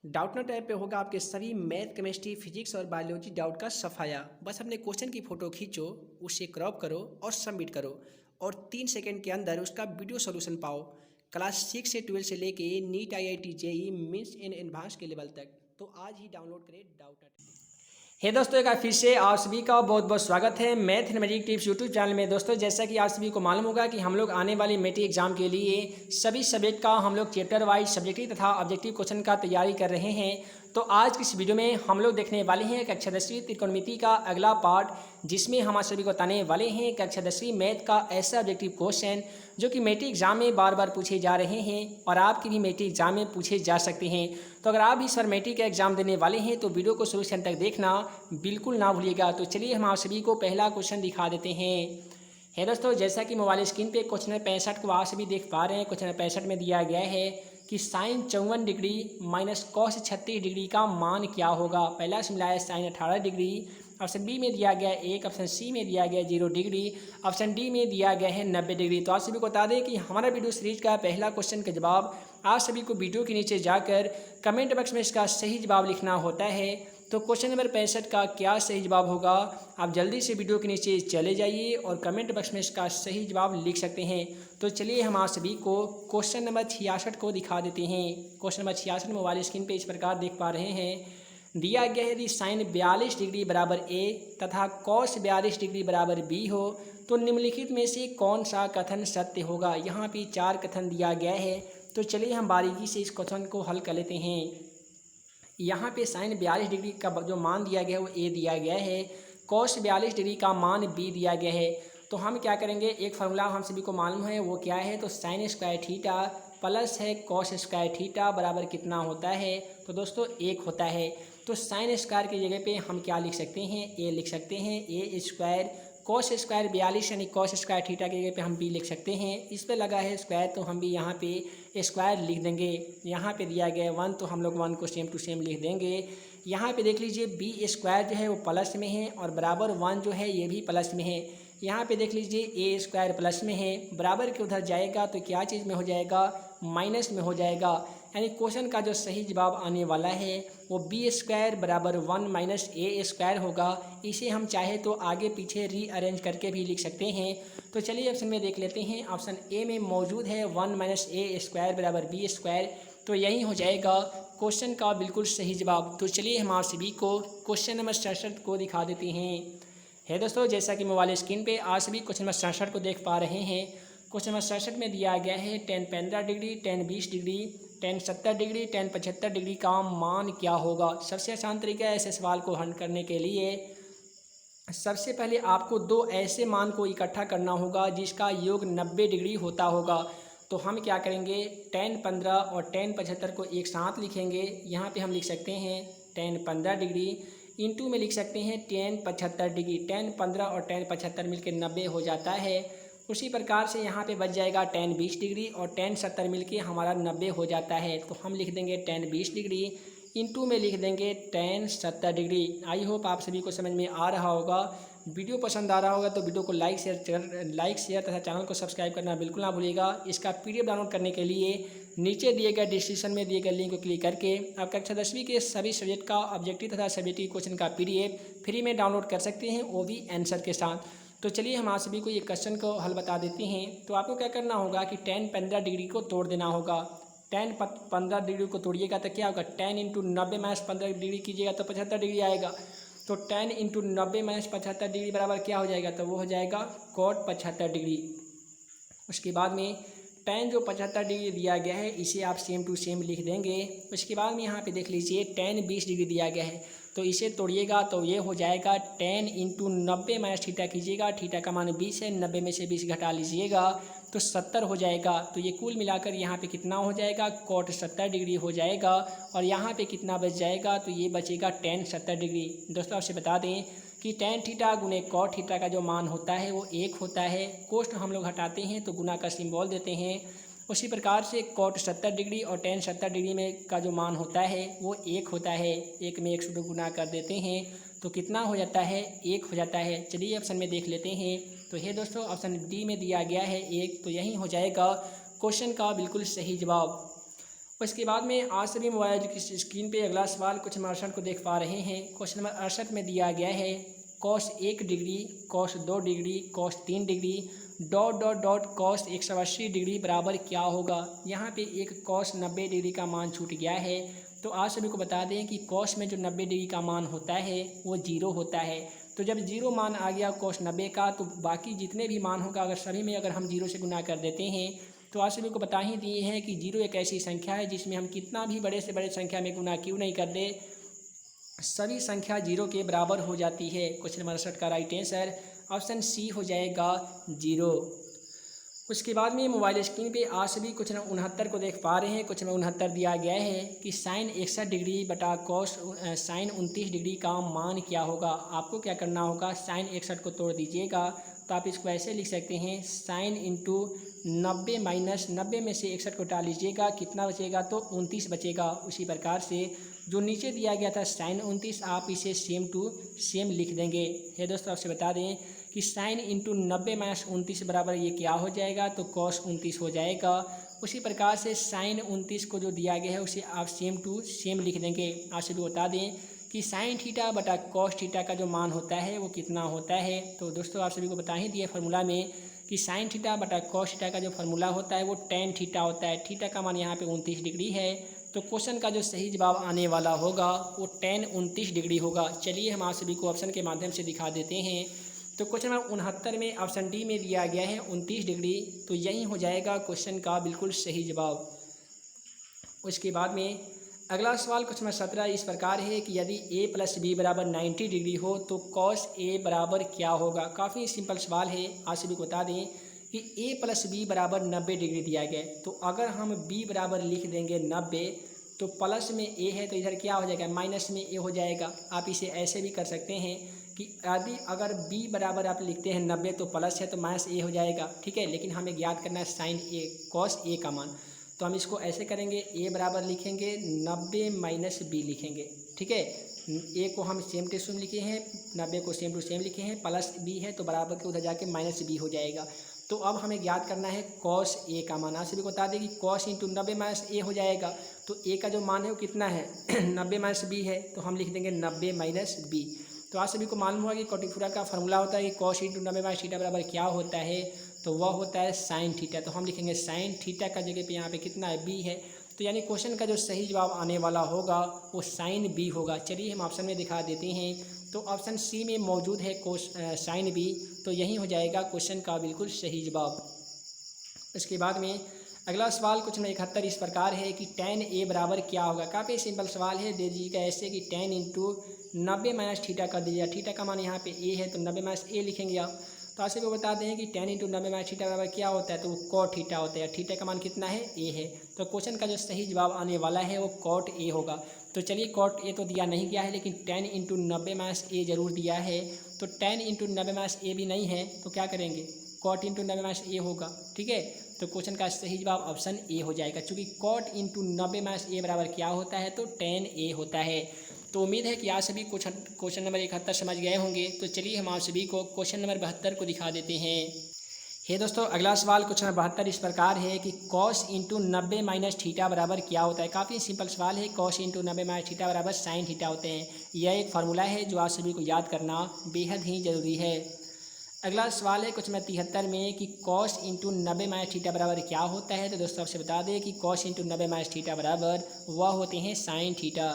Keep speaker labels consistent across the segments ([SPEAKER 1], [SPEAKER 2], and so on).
[SPEAKER 1] Doubtnut app पे होगा आपके सभी मैथ केमिस्ट्री फिजिक्स और बायोलॉजी डाउट का सफाया। बस अपने क्वेश्चन की फ़ोटो खींचो, उसे क्रॉप करो और सबमिट करो और 3 सेकंड के अंदर उसका वीडियो सॉल्यूशन पाओ। क्लास 6 से 12 से लेके NEET IIT JEE mains and advance के लेवल तक। तो आज ही डाउनलोड करें डाउटनट। हे दोस्तों, एक बार फिर से आप सभी का बहुत बहुत स्वागत है math and magic tips YouTube channel में। दोस्तों, जैसा कि आप सभी को मालूम होगा कि हम लोग आने वाली मैट्रिक एग्जाम के लिए सभी सब्जेक्ट का हम लोग चैप्टर वाइज सब्जेक्टिव तथा ऑब्जेक्टिव क्वेश्चन का तैयारी कर रहे हैं। तो आज की इस वीडियो में हम लोग देखने वाले हैं कक्षा 10वीं त्रिकोणमिति का अगला पार्ट, जिसमें हम आप सभी को बताने वाले हैं कक्षा 10वीं मैथ का ऐसा ऑब्जेक्टिव क्वेश्चन जो कि मैट्रिक एग्जाम में बार बार पूछे जा रहे हैं और आपके भी मैट्रिक एग्जाम में पूछे जा सकते हैं। तो अगर आप भी इस बार मैट्रिक का एग्जाम देने वाले हैं तो वीडियो को शुरू से अंत तक देखना बिल्कुल ना भूलिएगा। तो चलिए हम आप सभी को पहला क्वेश्चन दिखा देते हैं। है दोस्तों, जैसा कि मोबाइल स्क्रीन पे क्वेश्चन नंबर 65 को आप सभी देख पा रहे हैं। क्वेश्चन नंबर 65 में दिया गया है कि sine 54 degree minus cos 36 degree का मान क्या होगा। पहला से मिला है साइन 18 डिग्री, ऑप्शन बी में दिया गया 1, ऑप्शन सी में दिया गया 0 डिग्री, ऑप्शन डी में दिया गया है 90 डिग्री। तो आप सभी को बता दें कि हमारा वीडियो सीरीज का पहला क्वेश्चन का जवाब आप सभी को वीडियो के नीचे जाकर कमेंट बॉक्स में इसका सही जवाब लिखना होता है। तो क्वेश्चन नंबर 65 का क्या सही जवाब होगा, आप जल्दी से वीडियो के नीचे चले जाइए और कमेंट बॉक्स में इसका सही जवाब लिख सकते हैं। तो चलिए हम आप सभी को क्वेश्चन नंबर 66 को दिखा देते हैं। क्वेश्चन नंबर 66 मोबाइल स्क्रीन पे इस प्रकार देख पा रहे हैं। दिया गया है यदि साइन 42 डिग्री बराबर ए तथा कॉस 42 डिग्री बराबर बी हो तो निम्नलिखित में से कौन सा कथन सत्य होगा। यहाँ पे 4 कथन दिया गया है। तो चलिए हम बारीकी से इस क्वेश्चन को हल कर लेते हैं। यहाँ पे साइन 42 डिग्री का जो मान दिया गया है वो ए दिया गया है, कॉस 42 डिग्री का मान बी दिया गया है। तो हम क्या करेंगे, एक फार्मूला हम सभी को मालूम है, वो क्या है, तो साइन स्क्वायर थीटा प्लस है कॉस स्क्वायर थीटा बराबर कितना होता है, तो दोस्तों 1 होता है। तो साइन स्क्वायर की जगह पे हम क्या लिख सकते हैं, ए लिख सकते हैं, ए स्क्वायर कॉस स्क्वायर 42 यानी कॉस स्क्वायर थीटा की जगह पे हम बी लिख सकते हैं। इस पे लगा है स्क्वायर तो हम भी यहाँ पे स्क्वायर लिख देंगे। यहाँ पे दिया गया है 1 तो हम लोग 1 को सेम टू सेम लिख देंगे। यहाँ पे देख लीजिए बी स्क्वायर जो है वो प्लस में है और बराबर 1 जो है ये भी प्लस में है। यहाँ पे देख लीजिए ए स्क्वायर प्लस में है, बराबर के उधर जाएगा तो क्या चीज़ में हो जाएगा, माइनस में हो जाएगा। यानी क्वेश्चन का जो सही जवाब आने वाला है वो बी स्क्वायर बराबर 1 माइनस ए स्क्वायर होगा। इसे हम चाहे तो आगे पीछे रीअरेंज करके भी लिख सकते हैं। तो चलिए ऑप्शन में देख लेते हैं। ऑप्शन ए में मौजूद है 1 माइनस ए स्क्वायर बराबर बी स्क्वायर, तो यही हो जाएगा क्वेश्चन का बिल्कुल सही जवाब। तो चलिए हम आप सभी को क्वेश्चन नंबर 67 को दिखा देते हैं। है दोस्तों, जैसा कि मोबाइल स्क्रीन पे आज सभी क्वेश्चन नंबर 67 को देख पा रहे हैं। क्वेश्चन नंबर 67 में दिया गया है tan 15 degree, tan 20 degree, tan 70 degree, tan 75 degree का मान क्या होगा। सबसे आसान तरीका है ऐसे सवाल को हल करने के लिए, सबसे पहले आपको 2 ऐसे मान को इकट्ठा करना होगा जिसका योग 90 डिग्री होता होगा। तो हम क्या करेंगे, tan 15 और tan 75 को एक साथ लिखेंगे। यहाँ पे हम लिख सकते हैं tan 15 डिग्री, इंटू में लिख सकते हैं tan 75 डिग्री। tan 15 और tan 75 मिलकर 90 हो जाता है। उसी प्रकार से यहाँ पे बच जाएगा tan 20 डिग्री और tan 70 मिलके हमारा 90 हो जाता है। तो हम लिख देंगे tan 20 डिग्री, इंटू में लिख देंगे tan 70 डिग्री। आई होप आप सभी को समझ में आ रहा होगा। वीडियो पसंद आ रहा होगा तो वीडियो को लाइक शेयर तथा चैनल को सब्सक्राइब करना बिल्कुल ना भूलिएगा। इसका PDF डाउनलोड करने के लिए नीचे दिए गए डिस्क्रिप्शन में दिए गए लिंक को क्लिक करके आप कक्षा 10वीं के सभी सब्जेक्ट का ऑब्जेक्टिव तथा सब्जेक्टिव क्वेश्चन का PDF फ्री में डाउनलोड कर सकते हैं, वो भी आंसर के साथ। तो चलिए हम आप सभी को ये क्वेश्चन को हल बता देते हैं। तो आपको क्या करना होगा कि tan 15 डिग्री को तोड़ देना होगा। tan 15 डिग्री को तोड़िएगा तो क्या होगा, tan इंटू 90 माइनस 15 डिग्री कीजिएगा तो 75 डिग्री आएगा। तो tan इंटू 90 माइनस 75 डिग्री बराबर क्या हो जाएगा, तो वो हो जाएगा cot 75 डिग्री। उसके बाद में tan जो 75 डिग्री दिया गया है इसे आप सेम टू सेम लिख देंगे। उसके बाद में यहाँ पे देख लीजिए tan 20 डिग्री दिया गया है तो इसे तोड़िएगा तो ये हो जाएगा tan इंटू 90 माइनस थीटा कीजिएगा, थीटा का मान 20 है, 90 में से 20 घटा लीजिएगा तो 70 हो जाएगा। तो ये कुल मिलाकर यहाँ पे कितना हो जाएगा, cot 70 डिग्री हो जाएगा। और यहाँ पे कितना बच जाएगा, तो ये बचेगा tan 70 डिग्री। दोस्तों आपसे बता दें कि tan थीटा गुने cot थीटा का जो मान होता है वो 1 होता है। कोष्ट हम लोग हटाते हैं तो गुना का सिंबल देते हैं। उसी प्रकार से cot 70 डिग्री और tan 70 डिग्री में का जो मान होता है वो 1 होता है। 1 में 1 से गुना कर देते हैं तो कितना हो जाता है, 1 हो जाता है। चलिए ऑप्शन में देख लेते हैं। तो ये दोस्तों ऑप्शन डी में दिया गया है 1, तो यही हो जाएगा क्वेश्चन का बिल्कुल सही जवाब। उसके बाद में आज सभी मोबाइल की स्क्रीन पे अगला सवाल क्वेश्चन नंबर 68 को देख पा रहे हैं। क्वेश्चन नंबर 68 में दिया गया है cos 1 degree, cos 2 degree, cos 3 degree, dot dot dot cos 180 degree बराबर क्या होगा। यहाँ पे एक कॉस 90 डिग्री का मान छूट गया है। तो आज सभी को बता दें कि कॉस में जो 90 डिग्री का मान होता है वो 0 होता है। तो जब 0 मान आ गया कॉस 90 का, तो बाकी जितने भी मान होगा अगर सभी में अगर हम 0 से गुना कर देते हैं, तो आप सभी को बता ही दिए हैं कि 0 एक ऐसी संख्या है जिसमें हम कितना भी बड़े से बड़े संख्या में गुना क्यों नहीं कर दे, सभी संख्या 0 के बराबर हो जाती है। क्वेश्चन नंबर 68 का राइट आंसर ऑप्शन सी हो जाएगा 0। उसके बाद में मोबाइल स्क्रीन पे आज सभी क्वेश्चन 69 को देख पा रहे हैं। क्वेश्चन 69 दिया गया है कि साइन 61 डिग्री बटा कॉस साइन 29 डिग्री का मान क्या होगा। आपको क्या करना होगा, साइन 61 को तोड़ दीजिएगा। तो आप इसको ऐसे लिख सकते हैं साइन इंटू 90 माइनस 90 में से 61 को टाल लीजिएगा, कितना बचेगा, तो 29 बचेगा। उसी प्रकार से जो नीचे दिया गया था साइन 29, आप इसे सेम टू सेम लिख देंगे। ये दोस्तों आपसे बता दें कि साइन इंटू 90 माइनस 29 बराबर ये क्या हो जाएगा, तो कॉस 29 हो जाएगा। उसी प्रकार से साइन 29 को जो दिया गया है उसे आप सेम टू सेम लिख देंगे। आपसे भी बता दें कि साइन थीटा बटा कॉस थीटा का जो मान होता है वो कितना होता है। तो दोस्तों आप सभी को बता ही दिए फार्मूला में कि साइन थीटा बटा कॉस थीटा का जो फार्मूला होता है वो टेन थीटा होता है। थीटा का मान यहाँ पे 29 डिग्री है। तो क्वेश्चन का जो सही जवाब आने वाला होगा वो टेन 29 डिग्री होगा। चलिए हम आप सभी को ऑप्शन के माध्यम से दिखा देते हैं। तो क्वेश्चन नंबर 69 में ऑप्शन डी में दिया गया है 29 डिग्री, तो यही हो जाएगा क्वेश्चन का बिल्कुल सही जवाब। उसके बाद में अगला सवाल क्वेश्चन नंबर 17 इस प्रकार है कि यदि a प्लस बी बराबर 90 डिग्री हो तो कॉस a बराबर क्या होगा। काफ़ी सिंपल सवाल है। आप सभी को बता दें कि a प्लस बी बराबर 90 डिग्री दिया गया है। तो अगर हम b बराबर लिख देंगे 90, तो प्लस में a है तो इधर क्या हो जाएगा, माइनस में a हो जाएगा। आप इसे ऐसे भी कर सकते हैं कि यदि अगर b बराबर आप लिखते हैं 90 तो प्लस है तो माइनस a हो जाएगा, ठीक है। लेकिन हमें ज्ञात करना है साइन a कॉस a का मान। तो हम इसको ऐसे करेंगे, a बराबर लिखेंगे 90 माइनस बी लिखेंगे, ठीक है। a को हम सेम टू सेम लिखे हैं, 90 को सेम टू सेम लिखे हैं, प्लस b है तो बराबर के उधर जाके माइनस b हो जाएगा। तो अब हमें ज्ञात करना है कॉस a का मान। आप सभी को बता दें कि कॉस इंटू 90 माइनस a हो जाएगा। तो a का जो मान है वो कितना है 90 माइनस b है, तो हम लिख देंगे 90 माइनस b। तो आप सभी को मालूम होगा कि कोटिफोरा का फार्मूला होता है कि कॉस इंटू 90 माइनस थीटा बराबर क्या होता है, तो वह होता है साइन थीटा। तो हम लिखेंगे साइन थीटा का जगह पे यहाँ पे कितना है b है। तो यानी क्वेश्चन का जो सही जवाब आने वाला होगा वो साइन b होगा। चलिए हम ऑप्शन में दिखा देते हैं। तो ऑप्शन सी में मौजूद है साइन b, तो यही हो जाएगा क्वेश्चन का बिल्कुल सही जवाब। इसके बाद में अगला सवाल क्वेश्चन 71 इस प्रकार है कि tan a बराबर क्या होगा। काफ़ी सिंपल सवाल है। दे दीजिएगा ऐसे कि tan इंटू 90 माइनस थीटा कर दीजिएगा। थीटा का मान यहाँ पे a है तो 90 माइनस a लिखेंगे आप। तो आपसे को बता दें कि tan इंटू 90 माइनस थीटा बराबर क्या होता है, तो वो कॉट थीटा होता है। थीटा का मान कितना है, a है। तो क्वेश्चन का जो सही जवाब आने वाला है वो कॉट a होगा। तो चलिए कॉट a तो दिया नहीं गया है, लेकिन tan इंटू 90 माइनस a जरूर दिया है। तो tan इंटू 90 माइनस a भी नहीं है तो क्या करेंगे, कॉट इंटू 90 माइनस a होगा, ठीक है। तो क्वेश्चन का सही जवाब ऑप्शन ए हो जाएगा, क्योंकि कॉट इंटू 90 माइनस a बराबर क्या होता है, तो tan a होता है। तो उम्मीद है कि आप सभी क्वेश्चन नंबर 71 समझ गए होंगे। तो चलिए हम आप सभी को क्वेश्चन नंबर 72 को दिखा देते हैं। हे दोस्तों अगला सवाल क्वेश्चन नंबर 72 इस प्रकार है कि कॉस इंटू 90 माइनस थीटा बराबर क्या होता है। काफ़ी सिंपल सवाल है। कॉस इंटू 90 माइनस थीटा बराबर साइन थीटा होते हैं। यह एक फार्मूला है जो आप सभी को याद करना बेहद ही ज़रूरी है। अगला सवाल है क्वेश्चन नंबर 73 में कि कॉस इंटू 90 माइनस थीटा बराबर क्या होता है। तो दोस्तों आपसे बता दें कि कॉस इंटू 90 माइनस थीटा बराबर वह होते हैं साइन थीटा।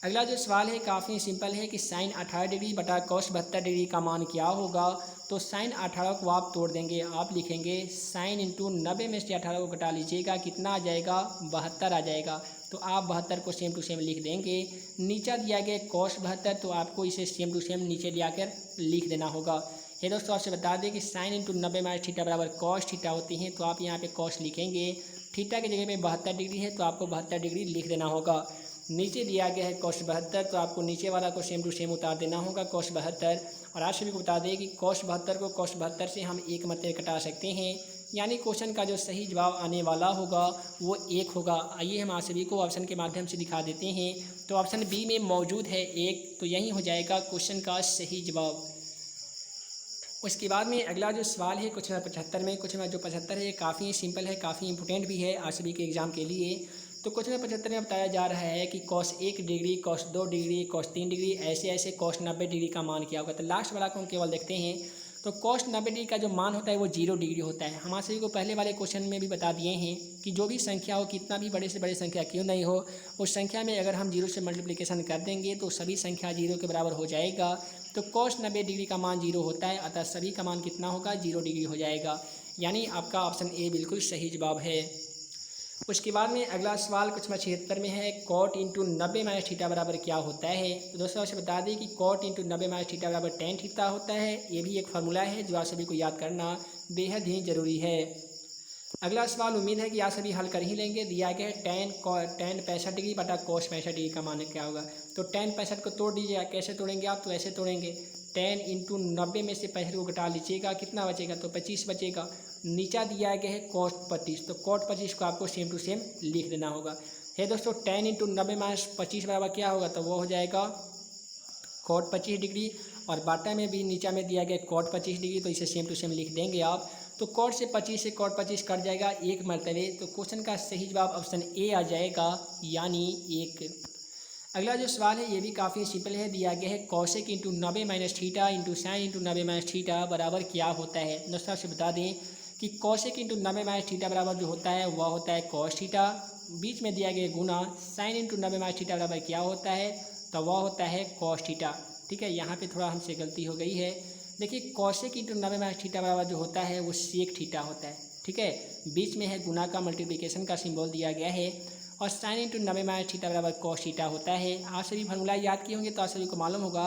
[SPEAKER 1] अगला जो सवाल है काफ़ी सिंपल है कि साइन 18 डिग्री बटा कॉस 72 डिग्री का मान क्या होगा। तो साइन 18 को आप तोड़ देंगे, आप लिखेंगे साइन इंटू 90 में से 18 को घटा लीजिएगा, कितना आ जाएगा, 72 आ जाएगा। तो आप 72 को सेम टू सेम लिख देंगे। नीचे दिया गया कॉस 72, तो आपको इसे सेम टू सेम नीचे ले आकर लिख देना होगा। ये दोस्तों आपसे बता दें कि साइन इंटू 90 माइनस थीटा बराबर कॉस थीटा होती हैं। तो आप यहाँ पे कॉस लिखेंगे, थीटा की जगह पे 72 डिग्री है तो आपको 72 डिग्री लिख देना होगा। नीचे दिया गया है कॉस 72, तो आपको नीचे वाला को सेम टू सेम उतार देना होगा कॉस 72। और आप सभी को बता दें कि कॉस 72 को कॉस 72 से हम एक मत कटा सकते हैं, यानी क्वेश्चन का जो सही जवाब आने वाला होगा वो 1 होगा। आइए हम आप सभी को ऑप्शन के माध्यम से दिखा देते हैं। तो ऑप्शन बी में मौजूद है 1, तो यही हो जाएगा क्वेश्चन का सही जवाब। उसके बाद में अगला जो सवाल है क्वेश्चन नंबर 75 में, क्वेश्चन नंबर जो 75 है काफ़ी सिंपल है, काफ़ी इंपॉर्टेंट भी है आप सभी के एग्ज़ाम के लिए। तो क्वेश्चन नंबर 75 में बताया जा रहा है कि cos 1 degree, cos 2 degree, cos 3 degree, ऐसे ऐसे cos 90 डिग्री का मान क्या होगा। तो लास्ट वाला को हम केवल देखते हैं। तो cos 90 डिग्री का जो मान होता है वो 0 डिग्री होता है। हम आप सभी को पहले वाले क्वेश्चन में भी बता दिए हैं कि जो भी संख्या हो, कितना भी बड़े से बड़े संख्या क्यों नहीं हो, उस संख्या में अगर हम 0 से मल्टीप्लिकेशन कर देंगे तो सभी संख्या 0 के बराबर हो जाएगा। तो cos 90 डिग्री का मान 0 होता है, अतः सभी का मान कितना होगा, 0 डिग्री हो जाएगा। यानी आपका ऑप्शन ए बिल्कुल सही जवाब है। उसके बाद में अगला सवाल कुछ नंबर 76 में है, cot इंटू 90 माइनस थीटा बराबर क्या होता है। तो दोस्तों आपसे बता दें कि cot इंटू 90 माइनस थीटा बराबर tan थीटा होता है। ये भी एक फार्मूला है जो आप सभी को याद करना बेहद ही ज़रूरी है। अगला सवाल उम्मीद है कि आप सभी हल कर ही लेंगे। दिया गया है tan 65 डिग्री बटा cos 65 डिग्री का मान क्या होगा। तो tan 65 को तोड़ दीजिएगा। कैसे तोड़ेंगे आप, तो ऐसे तोड़ेंगे, tan इंटू 90 में से 65 को घटा लीजिएगा, कितना बचेगा, तो 25 बचेगा। नीचा दिया गया है cos 25, तो cot 25 को आपको सेम टू सेम लिख देना होगा। है दोस्तों, tan इंटू 90 माइनस 25 बराबर क्या होगा, तो वो हो जाएगा cot 25 डिग्री, और बाटा में भी नीचा में दिया गया cot 25 डिग्री, तो इसे सेम टू सेम लिख देंगे आप। तो cot से 25 से cot 25 कट जाएगा एक मरतबे। तो क्वेश्चन का सही जवाब ऑप्शन ए आ जाएगा, यानी 1। अगला जो सवाल है ये भी काफ़ी सिंपल है। दिया गया है cosec into 90 minus theta into sine into 90 minus theta बराबर क्या होता है। दोस्तों आपसे बता दें कि cosec इंटू 90 माइनस थीटा बराबर जो होता है वह होता है cos थीटा, बीच में दिया गया गुना साइन इंटू 90 माइनस थीटा बराबर क्या होता है, तो वह होता है cos थीटा। ठीक है, यहाँ पे थोड़ा हमसे गलती हो गई है। देखिए cosec इंटू 90 माइनस थीटा बराबर जो होता है वो sec थीटा होता है। ठीक है, बीच में है गुना का मल्टीप्लिकेशन का सिंबल दिया गया है, और साइन इंटू 90 माइनस थीटा बराबर cos थीटा होता है। आप सभी फॉर्मूला याद किए होंगे तो आप सभी को मालूम होगा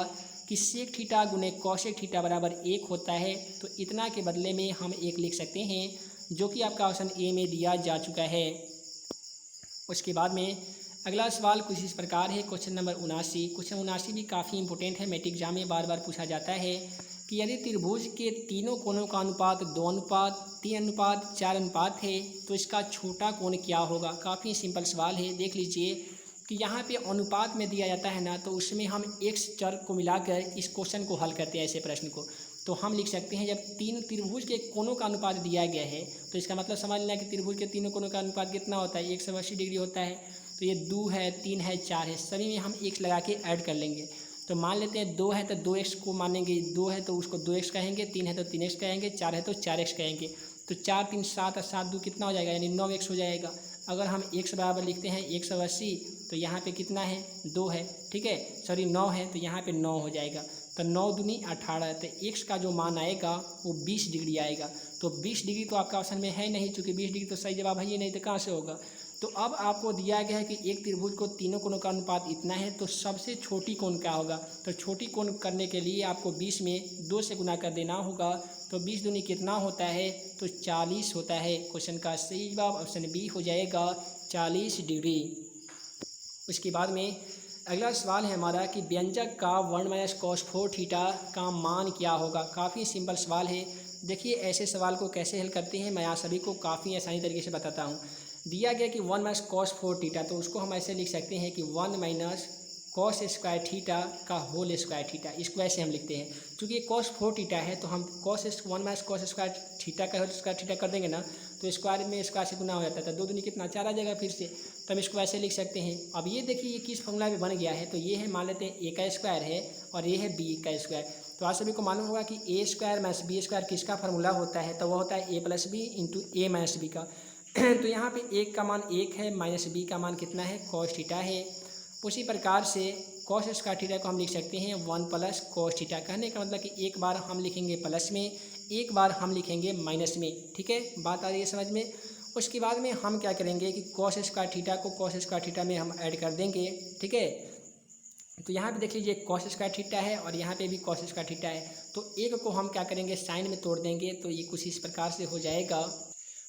[SPEAKER 1] कि sec थीटा गुने cosec थीटा बराबर 1 होता है। तो इतना के बदले में हम 1 लिख सकते हैं, जो कि आपका ऑप्शन ए में दिया जा चुका है। उसके बाद में अगला सवाल कुछ इस प्रकार है, क्वेश्चन नंबर 79। क्वेश्चन 79 भी काफ़ी इंपॉर्टेंट है, मैट्रिक एग्जाम में बार बार पूछा जाता है कि यदि त्रिभुज के तीनों कोणों का अनुपात 2 अनुपात 3 अनुपात 4 अनुपात है तो इसका छोटा कोण क्या होगा। काफ़ी सिंपल सवाल है। देख लीजिए कि यहाँ पे अनुपात में दिया जाता है ना, तो उसमें हम x चर को मिलाकर इस क्वेश्चन को हल करते हैं। ऐसे प्रश्न को तो हम लिख सकते हैं, जब तीन त्रिभुज के कोणों का अनुपात दिया गया है तो इसका मतलब समझ लेना कि त्रिभुज के तीनों कोणों का अनुपात कितना होता है, 180 डिग्री होता है। तो ये 2 है, 3 है, 4 है, सभी में हम x लगा के ऐड कर लेंगे। तो मान लेते हैं 2 है तो 2x को मानेंगे, 2 है तो उसको 2x कहेंगे, 3 है तो 3x कहेंगे, 4 है तो 4x कहेंगे। तो 4 3 7 और 7 2 कितना हो जाएगा, यानी 9x हो जाएगा। अगर हम x बराबर लिखते हैं 180, तो यहाँ पे कितना है, 2 है, ठीक है, सॉरी 9 है, तो यहाँ पे 9 हो जाएगा। तो 9 दूनी 18, तो x का जो मान आएगा वो 20 डिग्री आएगा। तो 20 डिग्री तो आपका ऑप्शन में है नहीं, चूँकि 20 डिग्री तो सही जवाब है ही नहीं, तो कहाँ से होगा। तो अब आपको दिया गया है कि एक त्रिभुज को तीनों कोणों का अनुपात इतना है, तो सबसे छोटी कोण क्या होगा। तो छोटी कोण करने के लिए आपको 20 में 2 से गुना कर देना होगा। तो 20 दूनी कितना होता है, तो 40 होता है। क्वेश्चन का सही जवाब ऑप्शन बी हो जाएगा, 40 डिग्री। उसके बाद में अगला सवाल है हमारा कि व्यंजक का 1 माइनस cos 4 थीटा का मान क्या होगा। काफ़ी सिंपल सवाल है। देखिए ऐसे सवाल को कैसे हल करते हैं मैं आप सभी को काफ़ी आसानी तरीके से बताता हूँ। दिया गया कि 1 माइनस cos 4 थीटा, तो उसको हम ऐसे लिख सकते हैं कि 1 माइनस cos स्क्वायर थीटा का होल स्क्वायर थीटा। इसको ऐसे हम लिखते हैं, क्योंकि cos 4 थीटा है तो हम 1 माइनस cos स्क्वायर थीटा का होल स्क्वायर थीटा कर देंगे ना, तो स्क्वायर में स्क्वायर से गुना हो जाता है, तो 2 दूनी कितना 4 आ जाएगा फिर से। तो हम इसको ऐसे लिख सकते हैं। अब ये देखिए ये किस फॉर्मूला में बन गया है, तो ये है, मान लेते हैं a का स्क्वायर है और ये है b का स्क्वायर। तो आप सभी को मालूम होगा कि a square minus b square किसका फार्मूला होता है, तो वह होता है a plus B into A minus B का। तो यहाँ पे एक का मान 1 है, माइनस बी का मान कितना है, cos थीटा है। उसी प्रकार से cos स्क्वायर थीटा को हम लिख सकते हैं 1 प्लस cos थीटा। कहने का मतलब कि एक बार हम लिखेंगे प्लस में, एक बार हम लिखेंगे माइनस में। ठीक है, बात आ रही है समझ में। उसके बाद में हम क्या करेंगे कि cos स्क्वायर थीटा को cos स्क्वायर थीटा में हम ऐड कर देंगे। ठीक है, तो यहाँ पे देख लीजिए cos स्क्वायर थीटा है और यहाँ पे भी cos स्क्वायर थीटा है। तो एक को हम क्या करेंगे, साइन में तोड़ देंगे, तो ये कुछ इस प्रकार से हो जाएगा।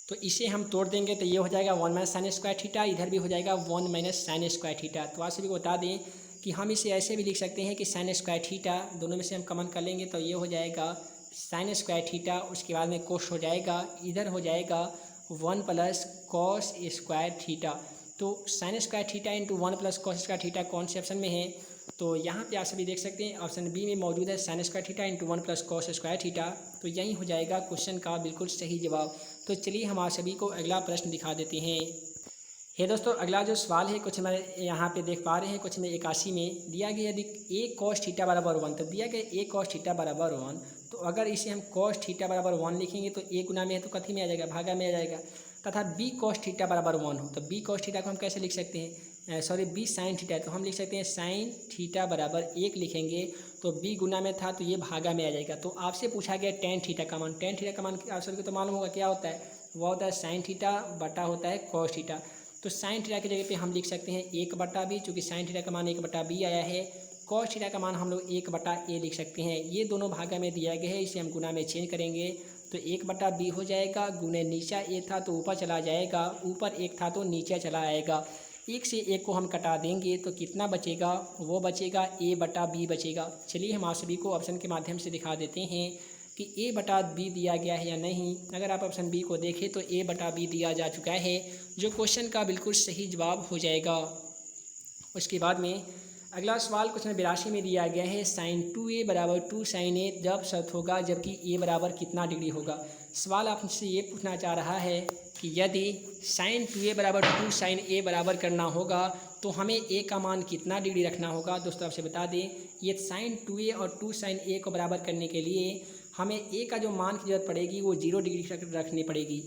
[SPEAKER 1] तो इसे हम तोड़ देंगे तो ये हो जाएगा 1 माइनस साइन स्क्वायर थीटा, इधर भी हो जाएगा 1 माइनस साइन स्क्वायर थीटा। तो आप सभी को बता दें कि हम इसे ऐसे भी लिख सकते हैं कि साइन स्क्वायर थीटा, दोनों में से हम कॉमन कर लेंगे तो ये हो जाएगा साइन स्क्वायर थीटा। उसके बाद में कोस हो जाएगा, इधर हो जाएगा 1 प्लस कॉस स्क्वायर थीटा। तो sine square theta into 1 plus cos square theta कौन से ऑप्शन में है, तो यहाँ पे आप सभी देख सकते हैं ऑप्शन बी में मौजूद है sine square theta into 1 plus cos square theta. तो यही हो जाएगा क्वेश्चन का बिल्कुल सही जवाब। तो चलिए हम आप सभी को अगला प्रश्न दिखा देते हैं। हे दोस्तों, अगला जो सवाल है कुछ हमारे यहाँ पे देख पा रहे हैं, कुछ में 81 में दिया गया यदि ए कॉस थीटा बराबर 1, तो दिया गया ए कॉस थीटा बराबर 1। तो अगर इसे हम कॉस थीटा बराबर 1 लिखेंगे तो ए गुना में है तो कथी में आ जाएगा, भागा में आ जाएगा। तथा बी कॉस थीटा बराबर 1 हो तो बी कॉस थीटा को हम कैसे लिख सकते हैं, सॉरी बी साइन थीटा, तो हम लिख सकते हैं साइन थीटा बराबर 1 लिखेंगे तो बी गुना में था तो ये भागा में आ जाएगा। तो आपसे पूछा गया टेन थीटा का मान, टेन थीटा का मान आप सभी को तो मालूम होगा क्या होता है, वह होता है साइन थीटा बटा होता है कॉस थीटा। तो साइन थीटा की जगह पे हम लिख सकते हैं 1/b, चूँकि साइन थीटा का मान 1/b आया है। कॉस थीटा का मान हम लोग 1/a लिख सकते हैं। ये दोनों भागा में दिया गया है, इसे हम गुना में चेंज करेंगे तो 1/b हो जाएगा। गुने नीचा ए था तो ऊपर चला जाएगा, ऊपर 1 था तो नीचे चला आएगा। 1 से 1 को हम कटा देंगे तो कितना बचेगा, वो बचेगा a/b बचेगा। चलिए हम आप सभी को ऑप्शन के माध्यम से दिखा देते हैं कि a/b दिया गया है या नहीं। अगर आप ऑप्शन बी को देखें तो a/b दिया जा चुका है, जो क्वेश्चन का बिल्कुल सही जवाब हो जाएगा। उसके बाद में अगला सवाल क्वेश्चन 82 में दिया गया है साइन 2a बराबर 2 साइन a जब शर्त होगा जबकि a बराबर कितना डिग्री होगा। सवाल आपसे ये पूछना चाह रहा है कि यदि साइन 2a बराबर 2 साइन a बराबर करना होगा तो हमें a का मान कितना डिग्री रखना होगा। दोस्तों आपसे बता दें, ये साइन 2a और 2 साइन a को बराबर करने के लिए हमें a का जो मान की जरूरत पड़ेगी वो 0 डिग्री रखनी पड़ेगी।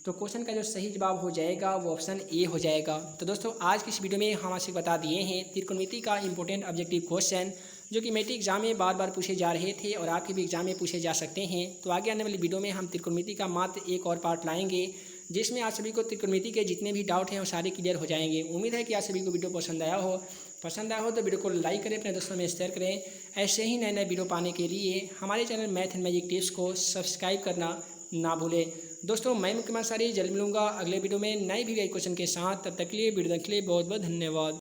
[SPEAKER 1] तो क्वेश्चन का जो सही जवाब हो जाएगा वो ऑप्शन ए हो जाएगा। तो दोस्तों आज की इस वीडियो में हम आपसे बता दिए हैं त्रिकोणमिति का इंपॉर्टेंट ऑब्जेक्टिव क्वेश्चन, जो कि मेट्रिक एग्जाम में बार बार पूछे जा रहे थे और आपके भी एग्जाम में पूछे जा सकते हैं। तो आगे आने वाली वीडियो में हम त्रिकोणमिति का मात्र एक और पार्ट लाएंगे, जिसमें आप सभी को त्रिकोणमिति के जितने भी डाउट हैं वो सारे क्लियर हो जाएंगे। उम्मीद है कि आप सभी को वीडियो पसंद आया हो तो वीडियो को लाइक करें, अपने दोस्तों में शेयर करें। ऐसे ही नए नए वीडियो पाने के लिए हमारे channel math and magic tips को सब्सक्राइब करना ना भूलें। दोस्तों मैं मुकेश सारी जल्द मिलूंगा अगले वीडियो में नए भी क्वेश्चन के साथ। तब तक के लिए वीडियो देखने के लिए बहुत बहुत धन्यवाद।